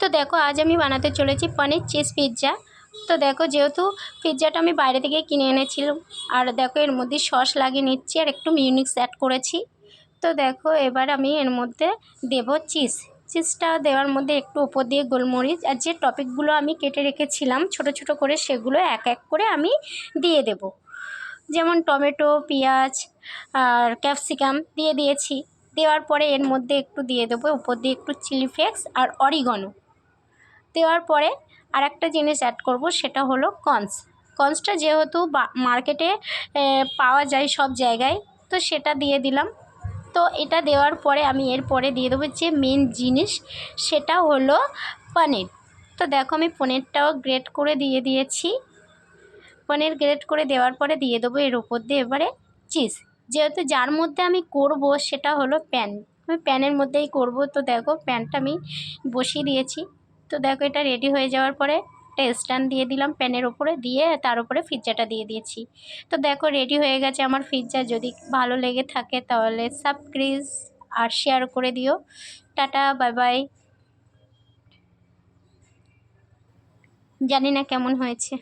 তো দেখো আজ আমি বানাতে চলেছি পনির চিজ পিৎজা। তো দেখো যেহেতু পিৎজাটা আমি বাইরে থেকে কিনে এনেছিলাম, আর দেখো এর মধ্যে সস লাগিয়ে নিচ্ছি আর একটু মিউনিক্স অ্যাড করেছি। তো দেখো এবার আমি এর মধ্যে দেব চিজটা দেওয়ার মধ্যে একটু উপর দিয়ে গোলমরিচ আর যে টপিকগুলো আমি কেটে রেখেছিলাম ছোট ছোট করে সেগুলো এক এক করে আমি দিয়ে দেব। যেমন টমেটো, পেঁয়াজ আর ক্যাপসিকাম দিয়ে দিয়েছি। দেওয়ার পরে এর মধ্যে একটু দিয়ে দেবো উপর দিয়ে একটু চিলি ফ্লেক্স আর অরিগানো। দেওয়ার পরে আর একটা জিনিস অ্যাড করব, সেটা হলো কর্নসটা যেহেতু মার্কেটে পাওয়া যায় সব জায়গায়, তো সেটা দিয়ে দিলাম। তো এটা দেওয়ার পরে আমি এরপরে দিয়ে দেবো যে মেন জিনিস, সেটা হলো পনির। তো দেখো আমি পনিরটাও গ্রেট করে দিয়ে দিয়েছি। পনির গ্রেট করে দেওয়ার পরে দিয়ে দেবো এর উপর দিয়ে এবারে চিজ। যেহেতু যার মধ্যে আমি করব সেটা হলো প্যান, আমি প্যানের মধ্যেই করব। তো দেখো প্যানটা আমি বসিয়ে দিয়েছি। তো দেখো এটা রেডি হয়ে যাওয়ার পরে একটা স্ট্যান্ড দিয়ে দিলাম প্যানের ওপরে, দিয়ে তার উপরে পিৎজাটা দিয়ে দিয়েছি। তো দেখো রেডি হয়ে গেছে আমার পিৎজা। যদি ভালো লেগে থাকে তাহলে সাবস্ক্রাইব আর শেয়ার করে দিও। Tata, bye bye. জানি না কেমন হয়েছে।